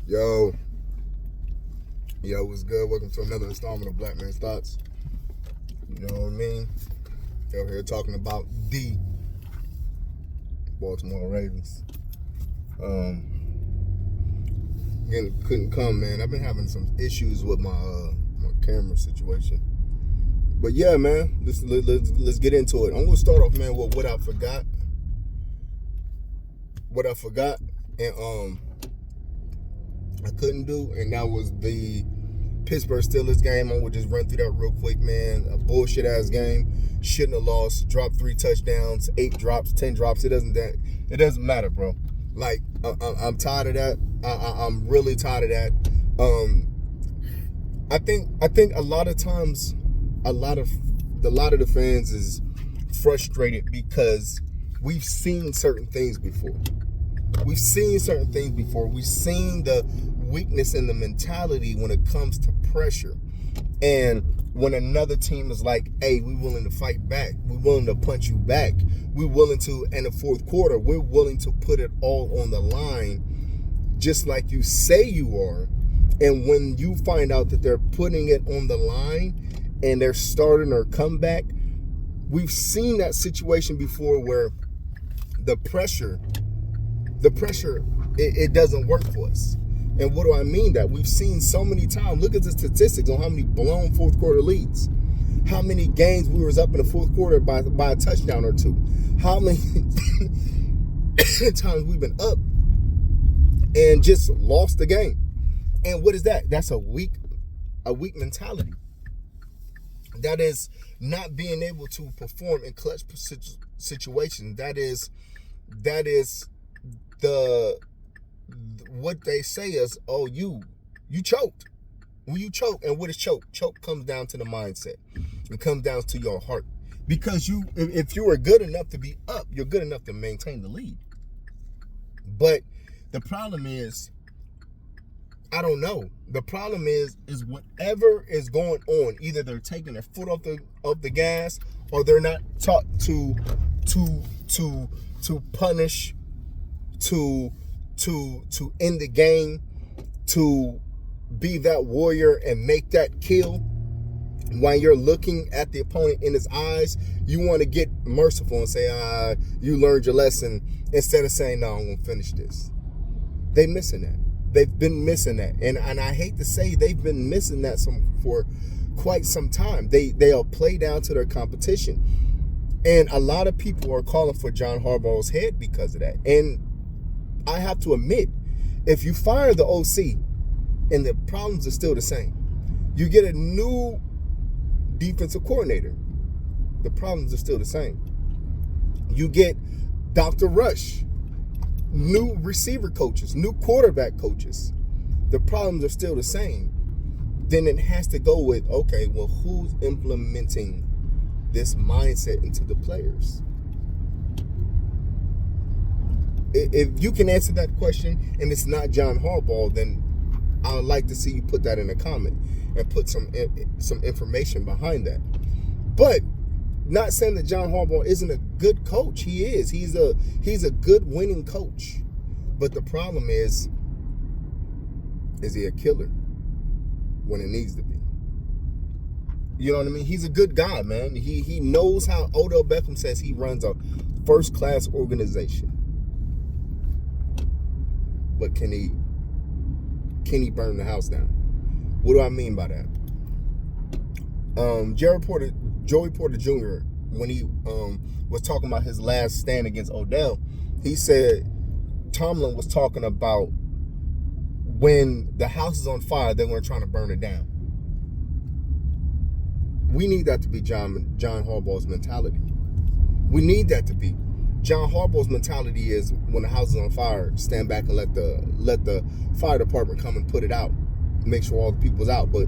Yo, what's good? Welcome to another installment of Black Man's Thoughts. You know what I mean? Over here talking about the Baltimore Ravens. Again, couldn't come, man. I've been having some issues with my camera situation. But yeah, man, let's get into it. I'm gonna start off, man, with what I forgot. And I couldn't do, and that was the Pittsburgh Steelers game. I'm gonna just run through that real quick, man. A bullshit ass game. Shouldn't have lost. Dropped 3 touchdowns, 8 drops, 10 drops. It doesn't matter, bro. Like I'm tired of that. I'm really tired of that. I think a lot of times, a lot of the fans is frustrated because we've seen certain things before. We've seen the weakness in the mentality when it comes to pressure. And when another team is like, hey, we're willing to fight back. We're willing to punch you back. We're willing to, in the fourth quarter, we're willing to put it all on the line, just like you say you are. And when you find out that they're putting it on the line and they're starting their comeback, we've seen that situation before where the pressure, it doesn't work for us. And what do I mean that? We've seen so many times. Look at the statistics on how many blown fourth quarter leads. How many games we was up in the fourth quarter by a touchdown or two. How many times we've been up and just lost the game. And what is that? That's a weak mentality. That is not being able to perform in clutch situations. That is what they say is, oh, you choked. When you choke, and what is choke? Choke comes down to the mindset. It comes down to your heart. Because if you are good enough to be up, you're good enough to maintain the lead. But the problem is, I don't know. The problem is whatever is going on, either they're taking their foot off the gas, or they're not taught to punish, to end the game, to be that warrior and make that kill. While you're looking at the opponent in his eyes, you want to get merciful and say, you learned your lesson, instead of saying, no, I'm going to finish this. They're missing that. They've been missing that. And I hate to say they've been missing that for quite some time. They'll play down to their competition. And a lot of people are calling for John Harbaugh's head because of that. And I have to admit, if you fire the OC and the problems are still the same, you get a new defensive coordinator, the problems are still the same. You get Dr. Rush, new receiver coaches, new quarterback coaches, the problems are still the same. Then it has to go with, okay, well, who's implementing this mindset into the players? If you can answer that question and it's not John Harbaugh, then I would like to see you put that in a comment and put some information behind that. But not saying that John Harbaugh isn't a good coach. He is. He's a good winning coach. But the problem is he a killer when it needs to be? You know what I mean? He's a good guy, man. He knows how Odell Beckham says he runs a first-class organization. But can he burn the house down? What do I mean by that? Joey Porter Jr., when he was talking about his last stand against Odell, he said Tomlin was talking about when the house is on fire, they're going to try to burn it down. We need that to be John Harbaugh's mentality. We need that to be. John Harbaugh's mentality is, when the house is on fire, stand back and let the fire department come and put it out, make sure all the people's out. But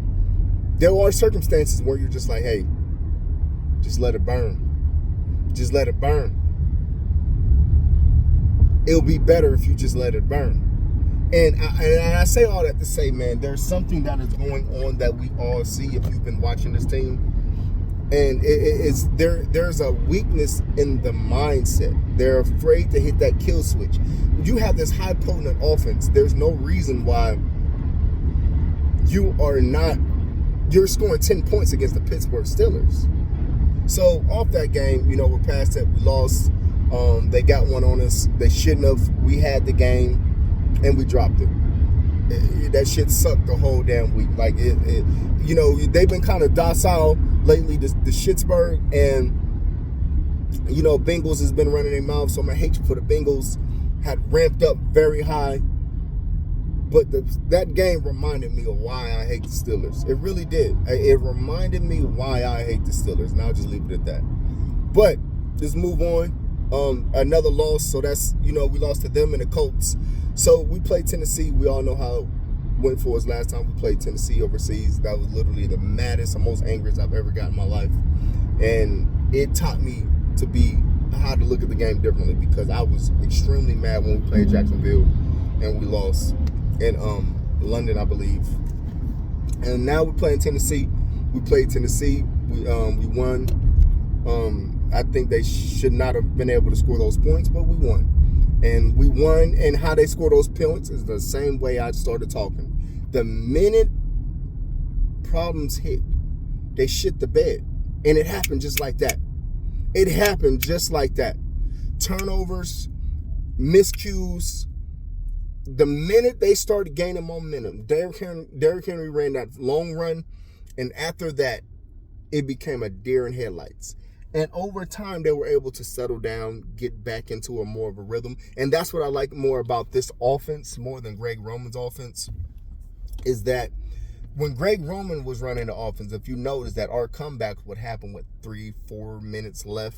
there are circumstances where you're just like, hey, just let it burn. Just let it burn. It'll be better if you just let it burn. And I say all that to say, man, there's something that is going on that we all see if you've been watching this team. And it's there's a weakness in the mindset. They're afraid to hit that kill switch. You have this high potent offense. There's no reason why you're scoring 10 points against the Pittsburgh Steelers. So off that game, we're past that. We lost. They got one on us. They shouldn't have. We had the game and we dropped it. That shit sucked the whole damn week. Like they've been kind of docile lately, the Schittsburg, and Bengals has been running their mouth. So my hatred for the Bengals had ramped up very high. But that game reminded me of why I hate the Steelers. It really did. It reminded me why I hate the Steelers, and I'll just leave it at that. But let's move on. Another loss. So that's we lost to them and the Colts. So we played Tennessee. We all know how it went for us last time we played Tennessee overseas. That was literally the maddest and most angriest I've ever got in my life. And it taught me how to look at the game differently, because I was extremely mad when we played Jacksonville and we lost in London, I believe. And now we're playing Tennessee. We played Tennessee. We won. I think they should not have been able to score those points, but we won. And we won, and how they score those points is the same way I started talking. The minute problems hit, they shit the bed. And it happened just like that. It happened just like that. Turnovers, miscues. The minute they started gaining momentum, Derrick Henry ran that long run, and after that, it became a deer in headlights. And over time, they were able to settle down, get back into more of a rhythm. And that's what I like more about this offense, more than Greg Roman's offense, is that when Greg Roman was running the offense, if you notice that our comebacks would happen with 3-4 minutes left.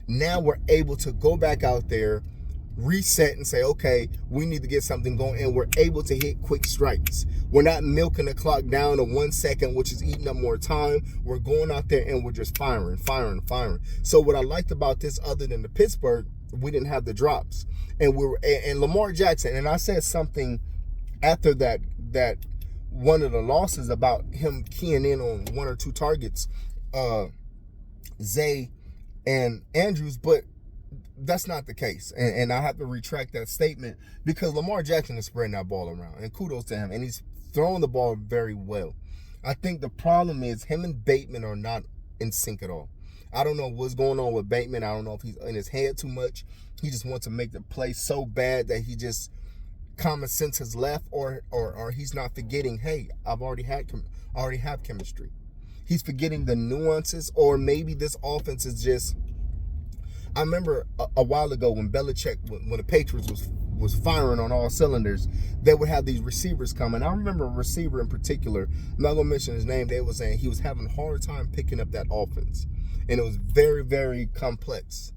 Now we're able to go back out there, reset, and say, okay, we need to get something going, and we're able to hit quick strikes. We're not milking the clock down to 1 second, which is eating up more time. We're going out there and we're just firing. So what I liked about this, other than the Pittsburgh, we didn't have the drops, and Lamar Jackson. And I said something after that one of the losses about him keying in on 1 or 2 targets, Zay and Andrews, but that's not the case, and I have to retract that statement, because Lamar Jackson is spreading that ball around, and kudos to him, and he's throwing the ball very well. I think the problem is him and Bateman are not in sync at all. I don't know what's going on with Bateman. I don't know if he's in his head too much. He just wants to make the play so bad that he just common sense has left, or he's not forgetting, hey, I already have chemistry. He's forgetting the nuances, or maybe this offense is just. I remember a while ago when Belichick, when the Patriots was firing on all cylinders, they would have these receivers coming. I remember a receiver in particular, I'm not going to mention his name, they were saying he was having a hard time picking up that offense. And it was very, very complex.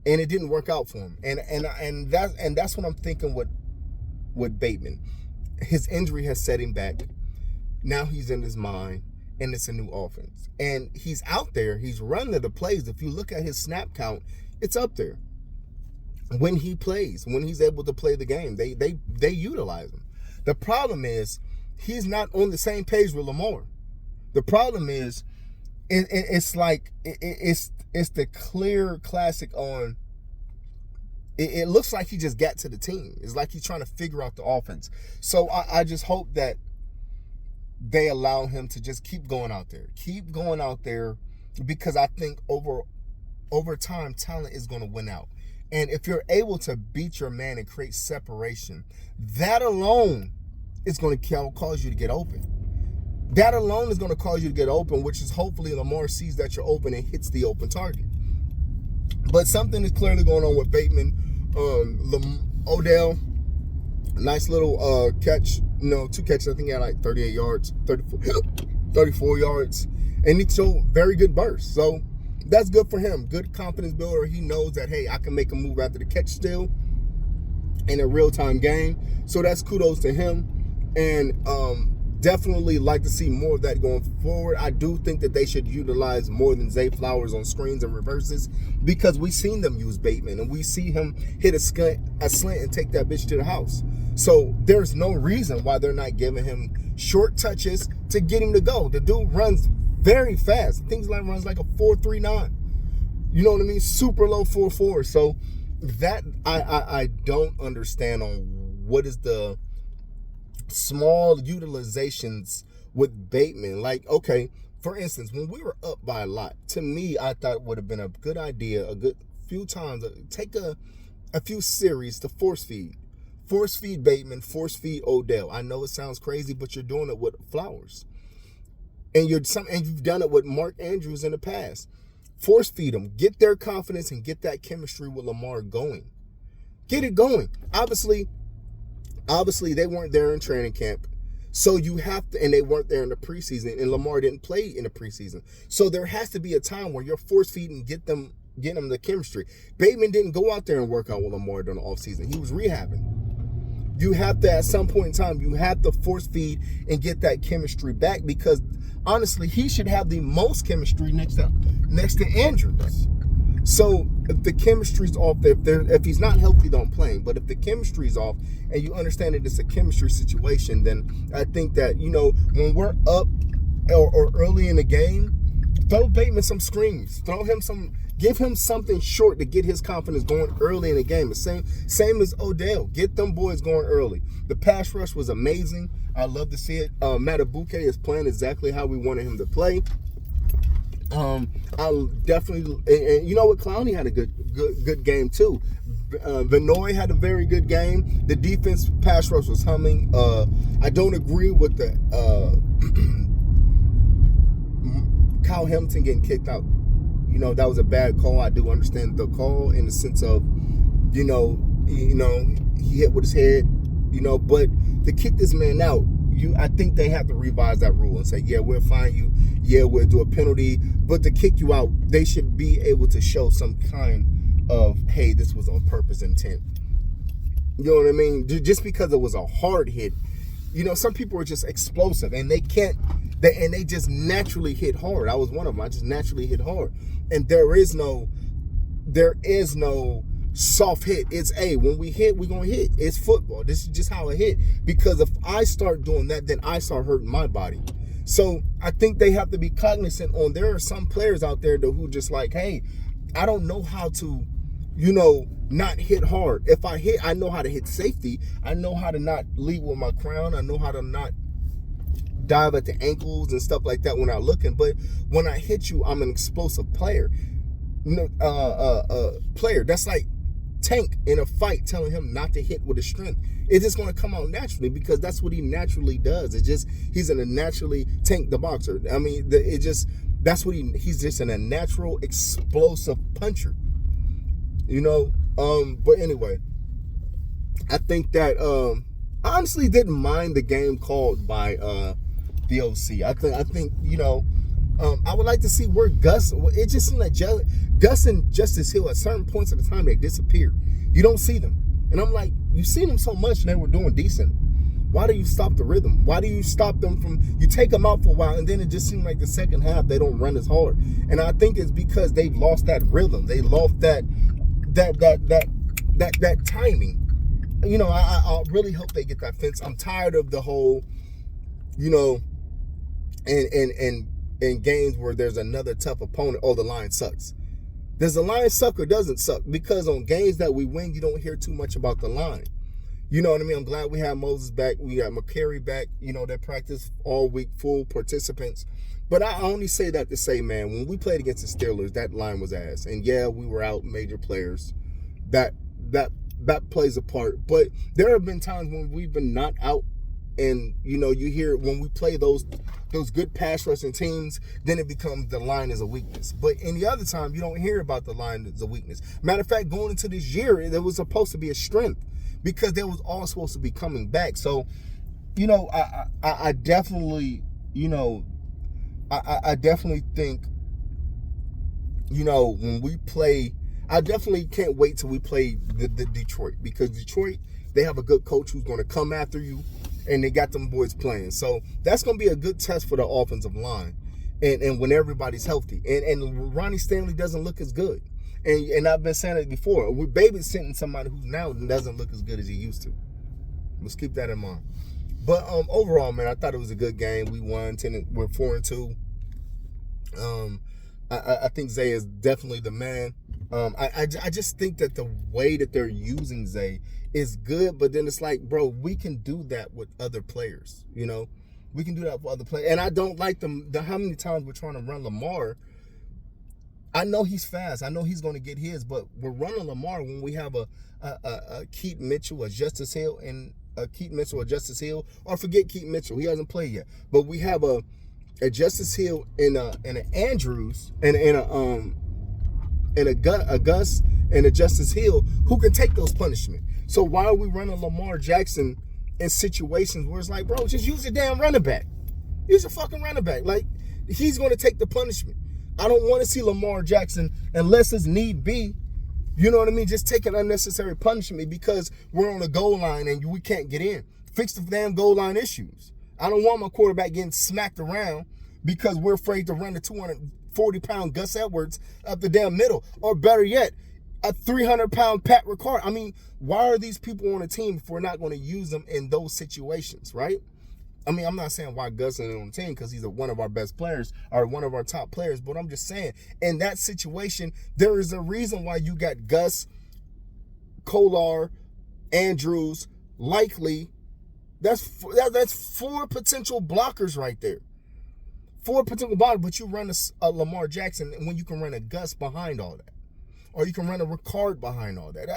And it didn't work out for him. And that's what I'm thinking with Bateman. His injury has set him back. Now he's in his mind. And it's a new offense. And he's out there. He's running the plays. If you look at his snap count, it's up there. When he plays, when he's able to play the game, they utilize him. The problem is he's not on the same page with Lamar. The problem is it's the clear classic on. It looks like he just got to the team. It's like he's trying to figure out the offense. So I just hope that they allow him to just keep going out there, because I think over time, talent is going to win out. And if you're able to beat your man and create separation, that alone is going to cause you to get open. That alone is going to cause you to get open, which is hopefully Lamar sees that you're open and hits the open target. But something is clearly going on with Bateman. Odell, nice little catch. 2 catches. I think he had like 38 yards, 34 yards. And he showed very good burst. So that's good for him. Good confidence builder. He knows that, hey, I can make a move after the catch still in a real-time game. So that's kudos to him. And definitely like to see more of that going forward. I do think that they should utilize more than Zay Flowers on screens and reverses, because we've seen them use Bateman, and we see him hit a slant and take that bitch to the house. So there's no reason why they're not giving him short touches to get him to go. The dude runs very fast. Things like runs like a 4.39. You know what I mean? Super low 4.4. So that I don't understand on what is the small utilizations with Bateman. Like, okay, for instance, when we were up by a lot, to me, I thought it would have been a good idea, a good few times, take a few series to force feed. Force feed Bateman, force feed Odell. I know it sounds crazy, but you're doing it with Flowers. And you've done it with Mark Andrews in the past. Force feed them. Get their confidence and get that chemistry with Lamar going. Get it going. Obviously, they weren't there in training camp. So you have to, and they weren't there in the preseason, and Lamar didn't play in the preseason. So there has to be a time where you're force feeding, get them the chemistry. Bateman didn't go out there and work out with Lamar during the offseason. He was rehabbing. You have to, at some point in time, you have to force feed and get that chemistry back, because honestly, he should have the most chemistry next to Andrews. So if the chemistry's off, if he's not healthy, don't play him. But if the chemistry's off and you understand that it's a chemistry situation, then I think that, when we're up or early in the game, throw Bateman some screens. Give him something short to get his confidence going early in the game. The same as Odell. Get them boys going early. The pass rush was amazing. I love to see it. Matabuke is playing exactly how we wanted him to play. I'll definitely, and you know what? Clowney had a good game too. Vinoy had a very good game. The defense pass rush was humming. I don't agree with the Kyle Hamilton getting kicked out. That was a bad call. I do understand the call in the sense of, he hit with his head, but to kick this man out, I think they have to revise that rule and say, yeah, we'll fine you. Yeah, we'll do a penalty. But to kick you out, they should be able to show some kind of, hey, this was on purpose intent. You know what I mean? Just because it was a hard hit, some people are just explosive and they just naturally hit hard. I was one of them. I just naturally hit hard. And there is no soft hit. It's when we hit, we're going to hit. It's football. This is just how it hit. Because if I start doing that, then I start hurting my body. So I think they have to be cognizant on, there are some players out there who just like, hey, I don't know how to, not hit hard. If I hit, I know how to hit safety. I know how to not lead with my crown. I know how to not dive at the ankles and stuff like that when I'm looking. But when I hit you, I'm an explosive player. Player. That's like Tank in a fight telling him not to hit with his strength. It's just going to come out naturally because that's what he naturally does. He's a naturally Tank the boxer. I mean, that's what he's just a natural explosive puncher. But anyway, I think that I honestly didn't mind the game called by the OC. I think I would like to see where Gus. It just seemed like Gus and Justice Hill at certain points of the time they disappeared. You don't see them, and I'm like, you've seen them so much and they were doing decent. Why do you stop the rhythm? Why do you stop them from? You take them out for a while, and then it just seemed like the second half they don't run as hard. And I think it's because they've lost that rhythm. They lost that timing. I really hope they get that fence. I'm tired of the whole, in games where there's another tough opponent, oh, the line sucks. Does the line suck or doesn't suck? Because on games that we win, you don't hear too much about the line. You know what I mean? I'm glad we have Moses back. We got McCary back. They practice all week, full participants. But I only say that to say, man, when we played against the Steelers, that line was ass. And yeah, we were out major players. That plays a part. But there have been times when we've been not out. And, you hear when we play those good pass rushing teams, then it becomes the line is a weakness. But in the other time, you don't hear about the line as a weakness. Matter of fact, going into this year, it was supposed to be a strength because they was all supposed to be coming back. So, I definitely, I definitely think, when we play, I definitely can't wait till we play the Detroit, because Detroit, they have a good coach who's going to come after you. And they got them boys playing. So that's going to be a good test for the offensive line. And when everybody's healthy. And Ronnie Stanley doesn't look as good. And I've been saying it before. We're babysitting somebody who now doesn't look as good as he used to. Let's keep that in mind. But overall, man, I thought it was a good game. We won. We're 4-2. Um, I think Zay is definitely the man. I just think that the way that they're using Zay is good, but then it's like, bro, we can do that with other players. You know, we can do that with other players, and I don't like the how many times we're trying to run Lamar. I know he's fast. I know he's going to get his, but we're running Lamar when we have a Keaton Mitchell, a Justice Hill, and a Keaton Mitchell, or Justice Hill, or forget Keaton Mitchell. He hasn't played yet, but we have a Justice Hill and an Andrews and a Gus and a Justice Hill who can take those punishments. So why are we running Lamar Jackson in situations where it's like, bro, just use a damn running back. Use a fucking running back. Like, he's going to take the punishment. I don't want to see Lamar Jackson, unless it's need be, you know what I mean, just take an unnecessary punishment because we're on the goal line and we can't get in. Fix the damn goal line issues. I don't want my quarterback getting smacked around because we're afraid to run the 240-pound Gus Edwards up the damn middle. Or better yet, a 300-pound Pat Ricard. I mean, why are these people on the team if we're not going to use them in those situations, right? I mean, I'm not saying why Gus isn't on the team because he's one of our best players or one of our top players, but I'm just saying in that situation, there is a reason why you got Gus, Kolar, Andrews, Likely. That's 4 potential blockers right there. 4 potential blockers, but you run a Lamar Jackson when you can run a Gus behind all that. Or you can run a Ricard behind all that.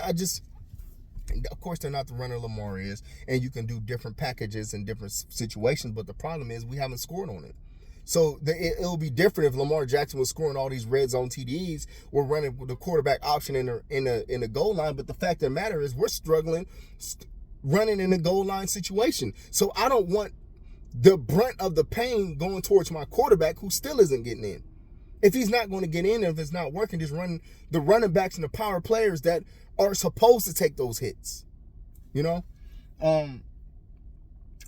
Of course, they're not the runner Lamar is, and you can do different packages in different situations, but the problem is we haven't scored on it. So it'll be different if Lamar Jackson was scoring all these red zone TDs. We're running the quarterback option in the goal line, but the fact of the matter is we're struggling running in the goal line situation. So I don't want the brunt of the pain going towards my quarterback who still isn't getting in. If he's not going to get in, if it's not working, just run the running backs and the power players that are supposed to take those hits, you know?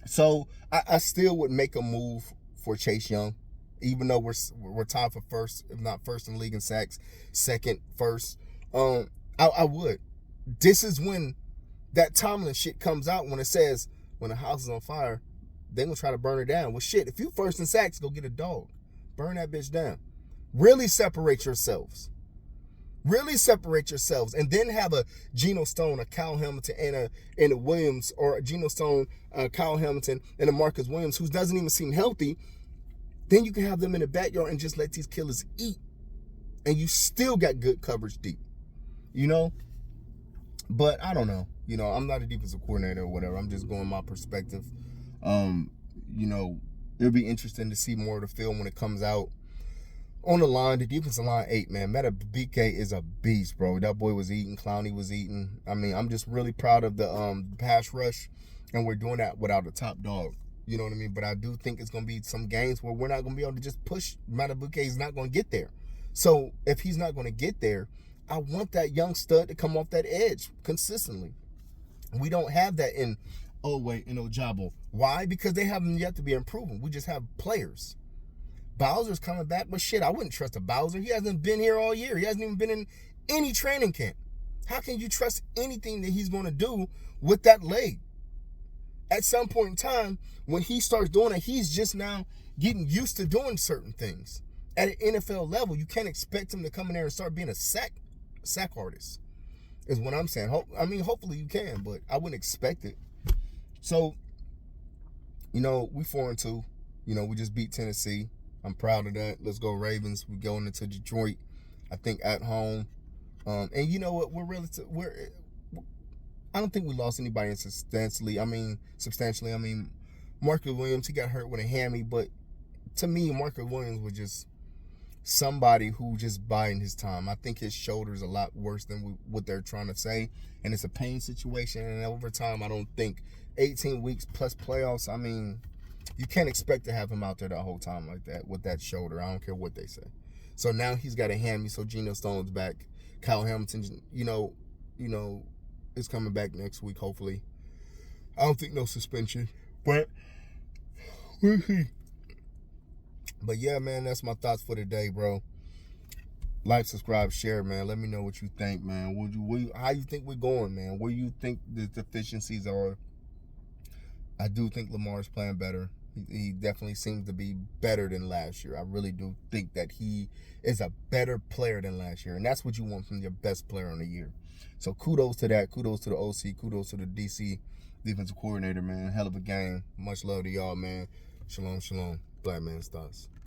So I still would make a move for Chase Young, even though we're tied for first, if not first in the league in sacks, second, first. I would. This is when that Tomlin shit comes out, when it says, when the house is on fire, they're going to try to burn it down. Well, shit, if you first in sacks, go get a dog. Burn that bitch down. Really separate yourselves. Really separate yourselves, and then have a Geno Stone, a Kyle Hamilton, and a Williams, or a Geno Stone, Kyle Hamilton, and a Marcus Williams, who doesn't even seem healthy. Then you can have them in the backyard and just let these killers eat, and you still got good coverage deep, you know. But I don't know, you know. I'm not a defensive coordinator or whatever. I'm just going my perspective. You know, it'll be interesting to see more of the film when it comes out. On the line, the defensive line 8, man. Madubuike is a beast, bro. That boy was eating. Clowney was eating. I mean, I'm just really proud of the pass rush, and we're doing that without a top dog. You know what I mean? But I do think it's going to be some games where we're not going to be able to just push. Madubuike is not going to get there. So if he's not going to get there, I want that young stud to come off that edge consistently. We don't have that in Oweh and Ojabo. Why? Because they haven't yet to be improving. We just have players. Bowser's coming back, but shit, I wouldn't trust a Bowser. He hasn't been here all year. He hasn't even been in any training camp. How can you trust anything that he's going to do with that leg? At some point in time, when he starts doing it, he's just now getting used to doing certain things. At an NFL level, you can't expect him to come in there and start being a sack artist, is what I'm saying. I mean, hopefully you can, but I wouldn't expect it. So, you know, we 4-2. You know, we just beat Tennessee. I'm proud of that. Let's go Ravens. We're going into Detroit, I think, at home. And you know what? I don't think we lost anybody substantially. I mean, Marcus Williams, he got hurt with a hammy, but to me, Marcus Williams was just somebody who just biding his time. I think his shoulder is a lot worse than what they're trying to say, and it's a pain situation. And over time, I don't think 18 weeks plus playoffs. I mean, you can't expect to have him out there the whole time like that with that shoulder. I don't care what they say. So now he's got a hammy. So Geno Stone's back. Kyle Hamilton, you know, is coming back next week. Hopefully, I don't think no suspension, but we'll see. But yeah, man, that's my thoughts for today, bro. Like, subscribe, share, man. Let me know what you think, man. How you think we're going, man? Where you think the deficiencies are? I do think Lamar's playing better. He definitely seems to be better than last year. I really do think that he is a better player than last year. And that's what you want from your best player on the year. So kudos to that. Kudos to the OC. Kudos to the DC defensive coordinator, man. Hell of a game. Much love to y'all, man. Shalom, shalom. Black Man's Thoughts.